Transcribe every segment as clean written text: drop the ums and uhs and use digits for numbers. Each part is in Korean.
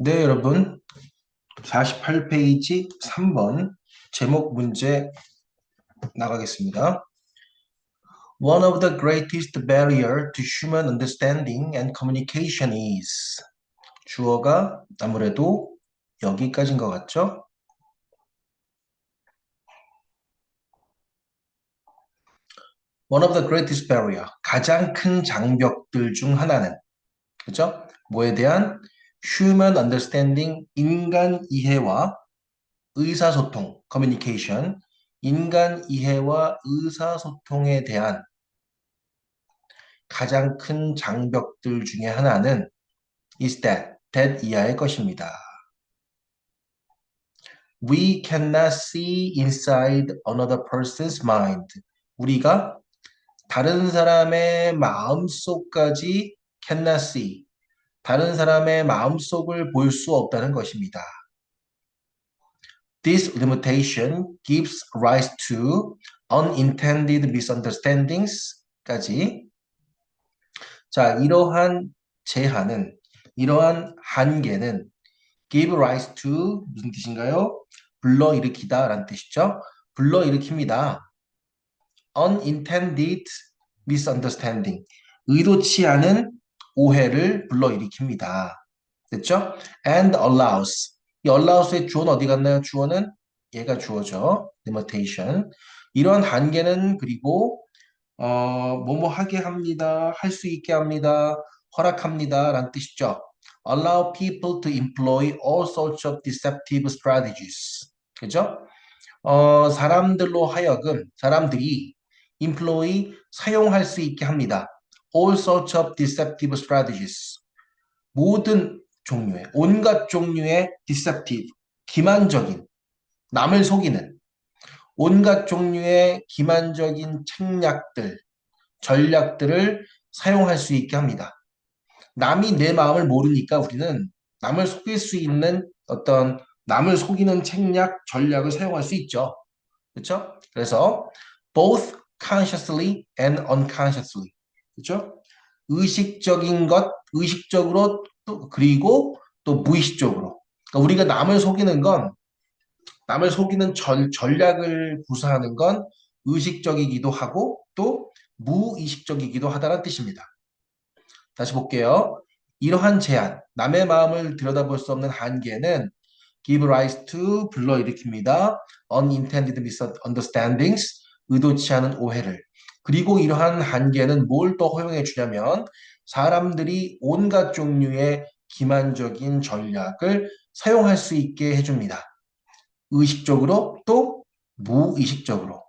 네, 여러분. 48페이지 3번 제목 문제 나가겠습니다. One of the greatest barrier to human understanding and communication is 주어가 아무래도 여기까지인 것 같죠? One of the greatest barrier 가장 큰 장벽들 중 하나는 그죠? 뭐에 대한 human understanding 인간 이해와 의사소통 communication 인간 이해와 의사소통에 대한 가장 큰 장벽들 중에 하나는 is that 이하의 것입니다. We cannot see inside another person's mind. 우리가 다른 사람의 마음속까지 cannot see. 다른 사람의 마음속을 볼 수 없다는 것입니다. This limitation gives rise to unintended misunderstandings까지. 자, 이러한 한계는 give rise to 무슨 뜻인가요? 불러일으키다 라는 뜻이죠. 불러일으킵니다. unintended misunderstanding. 의도치 않은 오해를 불러일으킵니다. 됐죠? and allows. 이 allows의 주어는 어디 갔나요? 주어는 얘가 주어죠. limitation. 이런 한계는 그리고 뭐뭐 하게 합니다. 할 수 있게 합니다. 허락합니다. 라는 뜻이죠. Allow people to employ all sorts of deceptive strategies. 그죠? 사람들이 employ, 사용할 수 있게 합니다. All sorts of deceptive strategies. 모든 종류의, 온갖 종류의 deceptive, 기만적인, 남을 속이는, 온갖 종류의 기만적인 책략들, 전략들을 사용할 수 있게 합니다. 남이 내 마음을 모르니까 우리는 남을 속일 수 있는 어떤 남을 속이는 책략, 전략을 사용할 수 있죠. 그렇죠? 그래서 both consciously and unconsciously. 그렇죠? 의식적인 것, 의식적으로 또 그리고 또 무의식적으로. 그러니까 우리가 남을 속이는 전략을 구사하는 건 의식적이기도 하고 또 무의식적이기도 하다는 뜻입니다. 다시 볼게요. 이러한 제한, 남의 마음을 들여다볼 수 없는 한계는 give rise to 불러일으킵니다. unintended misunderstandings, 의도치 않은 오해를. 그리고 이러한 한계는 뭘 또 허용해 주냐면 사람들이 온갖 종류의 기만적인 전략을 사용할 수 있게 해줍니다. 의식적으로 또 무의식적으로.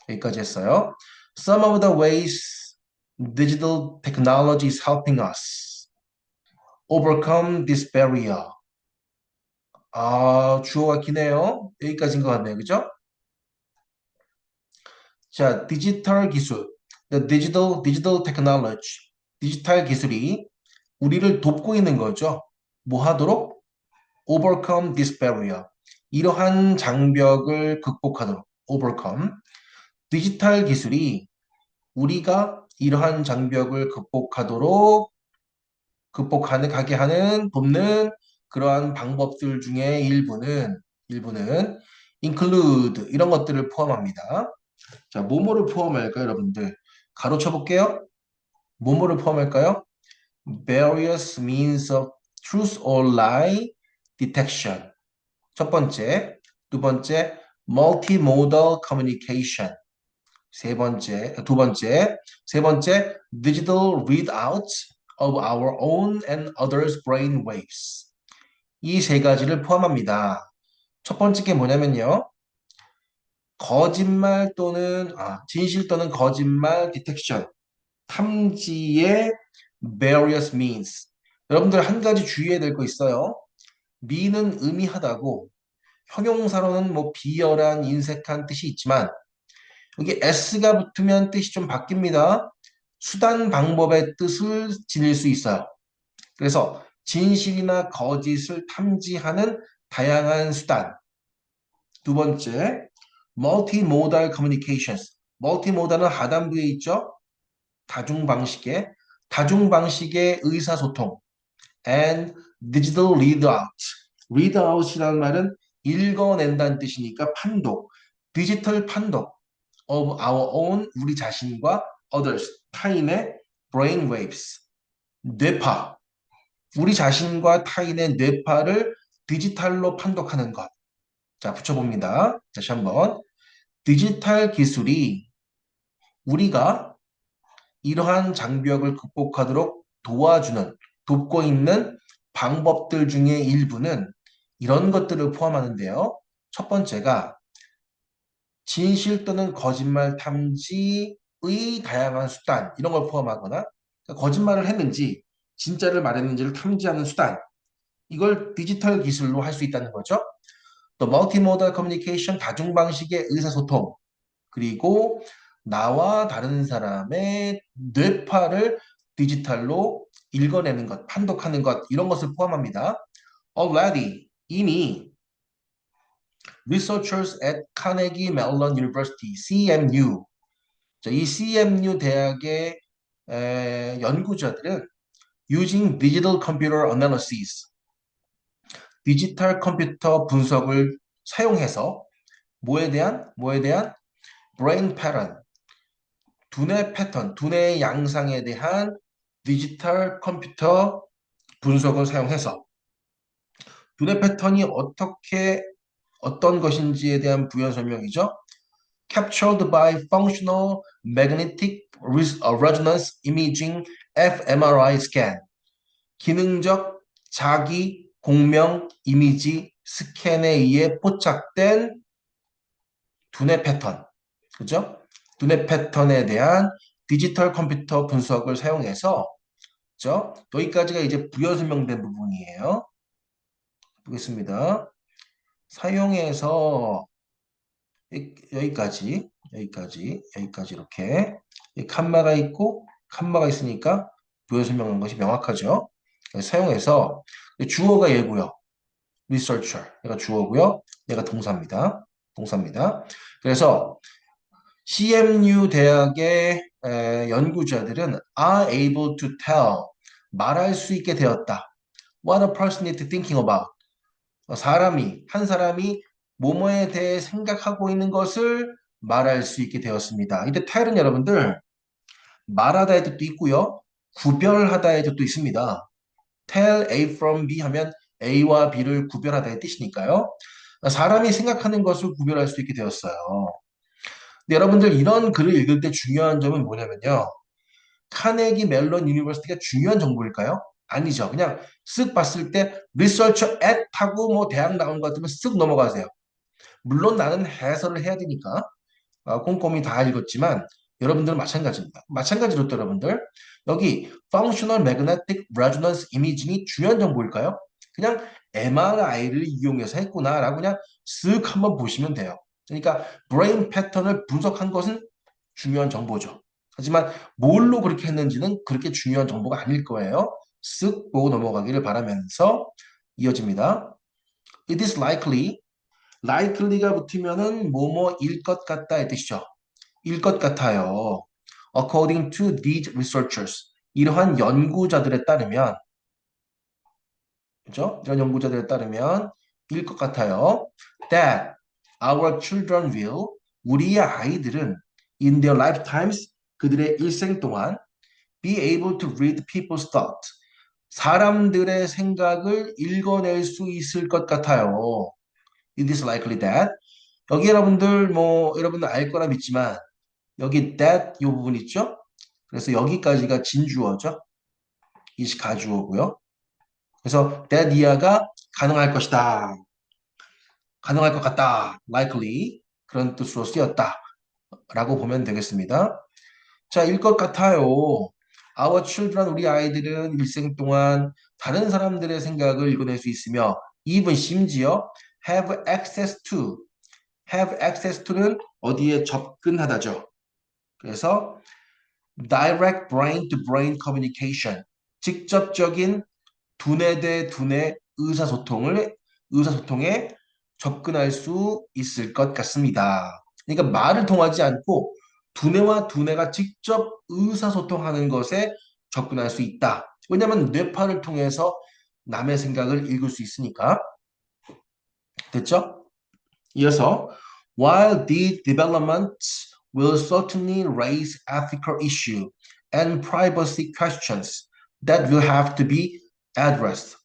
여기까지 했어요. Some of the ways digital technology is helping us overcome this barrier. 주어가 기네요. 여기까지인 것 같네요. 그죠? 자, 디지털 기술, the digital technology, 디지털 기술이 우리를 돕고 있는 거죠. 뭐 하도록? overcome this barrier. 이러한 장벽을 극복하도록. overcome. 디지털 기술이 우리가 이러한 장벽을 가게 하는, 돕는 그러한 방법들 중에 일부는 include 이런 것들을 포함합니다. 자, 뭐뭐를 포함할까요, 여러분들? 가로쳐 볼게요. 뭐뭐를 포함할까요? Various means of truth or lie detection. 첫 번째, 두 번째, multimodal communication. 세 번째, digital readouts of our own and others' brain waves. 이 세 가지를 포함합니다. 첫 번째 게 뭐냐면요. 진실 또는 거짓말 디텍션, 탐지의 various means. 여러분들 한 가지 주의해야 될 거 있어요. me는 의미하다고, 형용사로는 뭐 비열한, 인색한 뜻이 있지만 여기 s가 붙으면 뜻이 좀 바뀝니다. 수단, 방법의 뜻을 지닐 수 있어요. 그래서 진실이나 거짓을 탐지하는 다양한 수단. 두 번째, multimodal communications. multimodal은 하단부에 있죠. 다중방식의 의사소통. and digital readout. readout이라는 말은 읽어낸다는 뜻이니까 판독, 디지털 판독 of our own 우리 자신과 others 타인의 brain waves, 뇌파, 우리 자신과 타인의 뇌파를 디지털로 판독하는 것. 자, 붙여봅니다. 다시 한번. 디지털 기술이 우리가 이러한 장벽을 극복하도록 도와주는, 돕고 있는 방법들 중에 일부는 이런 것들을 포함하는데요. 첫 번째가 진실 또는 거짓말 탐지의 다양한 수단, 이런 걸 포함하거나 그러니까 거짓말을 했는지 진짜를 말했는지를 탐지하는 수단, 이걸 디지털 기술로 할 수 있다는 거죠. 또 멀티모달 커뮤니케이션, 다중 방식의 의사소통, 그리고 나와 다른 사람의 뇌파를 디지털로 읽어내는 것, 판독하는 것, 이런 것을 포함합니다. Already, 이미 researchers at Carnegie Mellon University, CMU, 이 CMU 대학의 연구자들은 using digital computer analysis, 디지털 컴퓨터 분석을 사용해서 뭐에 대한 brain pattern, 두뇌 패턴, 두뇌의 양상에 대한 디지털 컴퓨터 분석을 사용해서 두뇌 패턴이 어떤 것인지에 대한 부연 설명이죠. Captured by functional magnetic resonance imaging fMRI scan. 기능적 자기 공명 이미지 스캔에 의해 포착된 두뇌 패턴. 그죠? 두뇌 패턴에 대한 디지털 컴퓨터 분석을 사용해서, 그죠? 여기까지가 이제 부연 설명된 부분이에요. 보겠습니다. 사용해서 여기까지 이렇게 칸마가 있고 칸마가 있으니까 부연 설명한 것이 명확하죠. 사용해서 주어가 얘고요. researcher, 얘가 주어고요. 얘가 동사입니다. 그래서 CMU 대학의 연구자들은 are able to tell, 말할 수 있게 되었다. What a person is thinking about. 한 사람이 뭐뭐에 대해 생각하고 있는 것을 말할 수 있게 되었습니다. 이때 tell은 여러분들 말하다의 뜻도 있고요. 구별하다의 뜻도 있습니다. tell A from B 하면 A와 B를 구별하다의 뜻이니까요. 사람이 생각하는 것을 구별할 수 있게 되었어요. 근데 여러분들 이런 글을 읽을 때 중요한 점은 뭐냐면요. 카네기 멜론 유니버시티가 중요한 정보일까요? 아니죠. 그냥 쓱 봤을 때 리서처 앳 하고 뭐 대학 나온 것 같으면 쓱 넘어가세요. 물론 나는 해설을 해야 되니까 꼼꼼히 다 읽었지만 여러분들은 마찬가지입니다. 마찬가지로 또 여러분들 여기 Functional Magnetic Resonance Imaging이 중요한 정보일까요? 그냥 MRI를 이용해서 했구나라고 그냥 쓱 한번 보시면 돼요. 그러니까 브레인 패턴을 분석한 것은 중요한 정보죠. 하지만 뭘로 그렇게 했는지는 그렇게 중요한 정보가 아닐 거예요. 쓱 보고 넘어가기를 바라면서 이어집니다. It is likely가 붙으면은 뭐뭐일 것 같다 이 뜻이죠. 일 것 같아요. According to these researchers, 이러한 연구자들에 따르면, 그죠? 이런 연구자들에 따르면 일 것 같아요. That our children will, 우리의 아이들은 in their lifetimes, 그들의 일생 동안 be able to read people's thought, 사람들의 생각을 읽어낼 수 있을 것 같아요. It is likely that. 여기 여러분들 알 거라 믿지만 여기 that 이 부분 있죠? 그래서 여기까지가 진주어죠. 이시 가주어고요. 그래서 that 이하가 가능할 것이다. 가능할 것 같다. likely 그런 뜻으로 쓰였다. 라고 보면 되겠습니다. 자, 일 것 같아요. Our children, 우리 아이들은 일생 동안 다른 사람들의 생각을 읽어낼 수 있으며 even 심지어 have access to는 어디에 접근하다죠. 그래서 direct brain to brain communication, 직접적인 두뇌 대 두뇌 의사소통에 접근할 수 있을 것 같습니다. 그러니까 말을 통하지 않고 두뇌와 두뇌가 직접 의사소통하는 것에 접근할 수 있다. 왜냐하면 뇌파를 통해서 남의 생각을 읽을 수 있으니까. 됐죠? 이어서 while these developments will certainly raise ethical issue and privacy questions that will have to be addressed.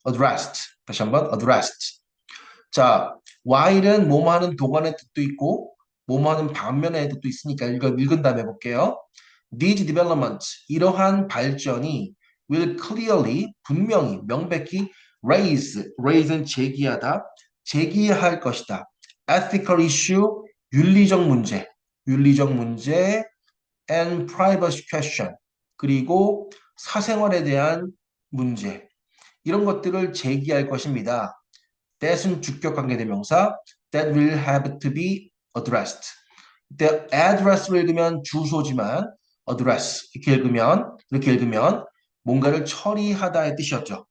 다시 한번 addressed. 자, while은 뭐뭐 하는 동안의 뜻도 있고 뭐뭐 하는 반면의 뜻도 있으니까 읽은 다음에 볼게요. These developments, 이러한 발전이 will clearly, 분명히, 명백히 raise는 제기하다, 제기할 것이다. ethical issue, 윤리적 문제 and privacy question, 그리고 사생활에 대한 문제, 이런 것들을 제기할 것입니다. that은 주격 관계대명사, that will have to be addressed. the address로 읽으면 주소지만 address 이렇게 읽으면 뭔가를 처리하다의 뜻이었죠.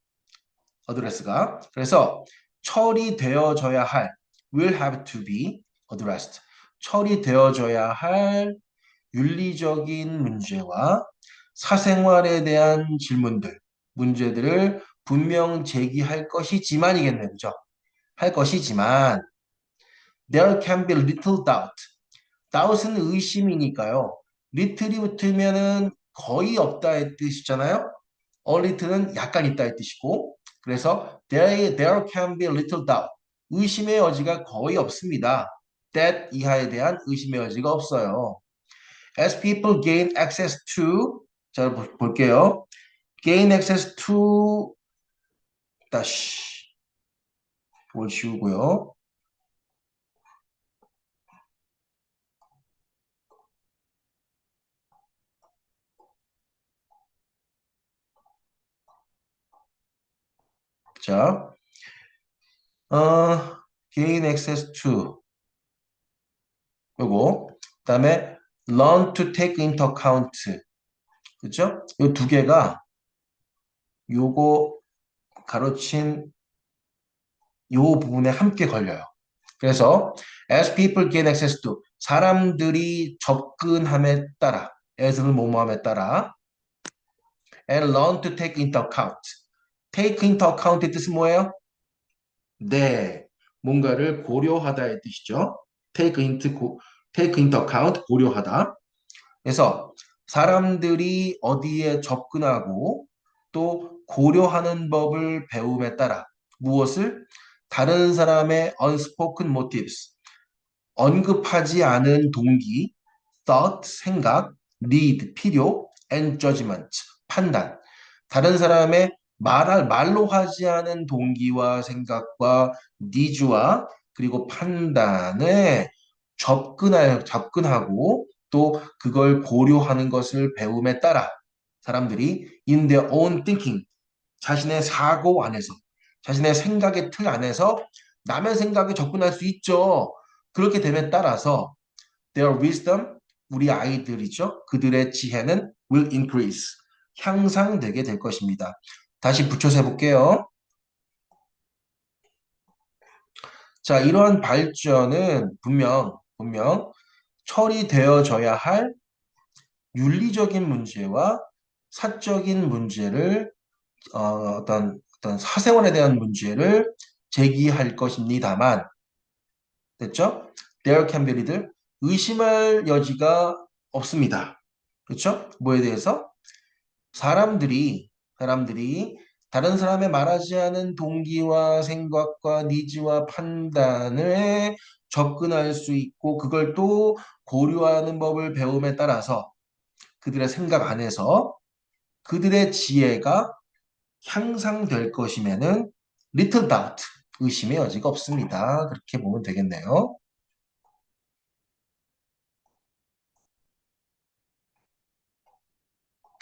address가. 그래서 처리되어져야 할 will have to be addressed. 처리되어져야 할 윤리적인 문제와 사생활에 대한 문제들을 분명 제기할 것이지만이겠네요. 그죠? 할 것이지만 there can be little doubt. doubt은 의심이니까요. little이 붙으면은 거의 없다의 뜻이잖아요. a little는 약간 있다의 뜻이고, 그래서 there can be little doubt. 의심의 여지가 거의 없습니다. that 이하에 대한 의심의 여지가 없어요. As people gain access to, 자 볼게요. gain access to 다시 뭘 지우고요. 자, gain access to 요거. 그다음에 learn to take into account. 그죠? 이 두 개가 요거 가로친 요 부분에 함께 걸려요. 그래서 as people gain access to 사람들이 접근함에 따라 as는 뭐뭐함에 따라 and learn to take into account. take into account의 뜻은 뭐예요? 네, 뭔가를 고려하다의 뜻이죠. take into account 고려하다. 그래서 사람들이 어디에 접근하고 또 고려하는 법을 배움에 따라 무엇을? 다른 사람의 unspoken motives, 언급하지 않은 동기, thought, 생각, need, 필요, and judgment, 판단. 다른 사람의 말로 하지 않은 동기와 생각과 니즈와 그리고 판단에 접근하고 또 그걸 고려하는 것을 배움에 따라 사람들이 in their own thinking, 자신의 사고 안에서, 자신의 생각의 틀 안에서 남의 생각에 접근할 수 있죠. 그렇게 됨에 따라서 their wisdom, 우리 아이들이죠. 그들의 지혜는 will increase, 향상되게 될 것입니다. 다시 붙여서 해볼게요. 자, 이러한 발전은 분명 처리되어져야 할 윤리적인 문제와 사적인 문제를 어떤 사생활에 대한 문제를 제기할 것입니다만, 됐죠? There can be little 의심할 여지가 없습니다. 그렇죠? 뭐에 대해서? 사람들이 다른 사람의 말하지 않은 동기와 생각과 니즈와 판단에 접근할 수 있고 그걸 또 고려하는 법을 배움에 따라서 그들의 생각 안에서 그들의 지혜가 향상될 것이면은 little doubt, 의심의 여지가 없습니다. 그렇게 보면 되겠네요.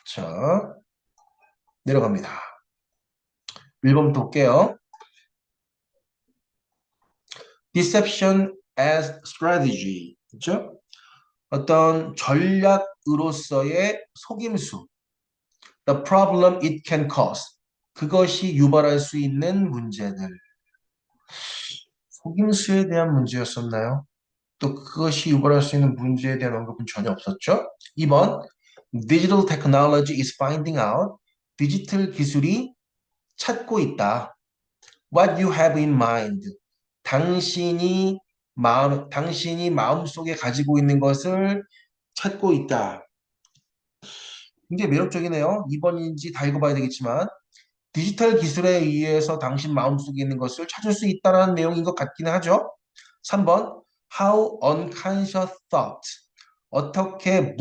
자, 내려갑니다. 1번부터 볼게요. Deception as strategy. 그렇죠? 어떤 전략으로서의 속임수. The problem it can cause. 그것이 유발할 수 있는 문제들. 속임수에 대한 문제였었나요? 또 그것이 유발할 수 있는 문제에 대한 언급은 전혀 없었죠? 2번 Digital technology is finding out. 디지털 기술이 찾고 있다. What you have in mind. 당신이 마음속에 가지고 있는 것을 찾고 있다. 굉장히 매력적이네요. 2번인지 다 읽어봐야 되겠지만 디지털 기술에 의해서 당신 마음속에 있는 것을 찾을 수 있다는 내용인 것 같기는 하죠. 3번 How unconscious thought. 어떻게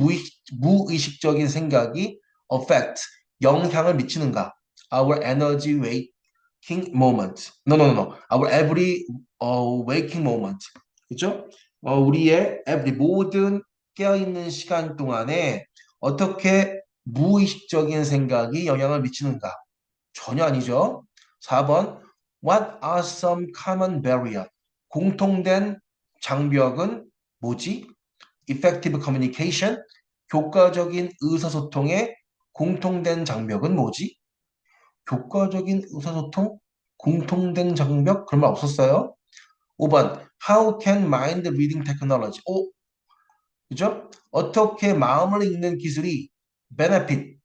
무의식적인 생각이 affect, 영향을 미치는가. Our energy waking moment. No, no, no, no. Our every waking moment. 그죠? 우리의 every 모든 깨어있는 시간 동안에 어떻게 무의식적인 생각이 영향을 미치는가. 전혀 아니죠. 4번 What are some common barrier? 공통된 장벽은 뭐지? Effective communication, 교과적인 의사소통의 공통된 장벽은 뭐지? 교과적인 의사소통? 공통된 장벽? 그런 말 없었어요? 5번 How can mind reading technology? 그죠? 어떻게 마음을 읽는 기술이 benefit,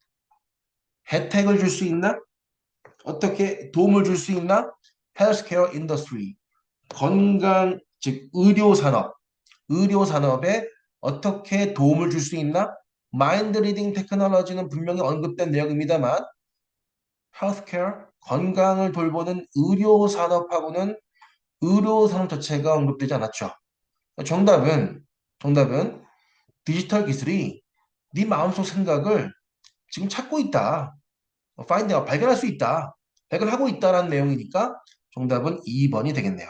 혜택을 줄 수 있나? 어떻게 도움을 줄 수 있나? Healthcare industry, 건강, 즉 의료 산업에 어떻게 도움을 줄 수 있나? 마인드 리딩 테크놀로지는 분명히 언급된 내용입니다만 healthcare, 건강을 돌보는 의료 산업 자체가 언급되지 않았죠. 정답은 디지털 기술이 네 마음속 생각을 지금 찾고 있다. 발견할 수 있다. 발견하고 있다라는 내용이니까 정답은 2번이 되겠네요.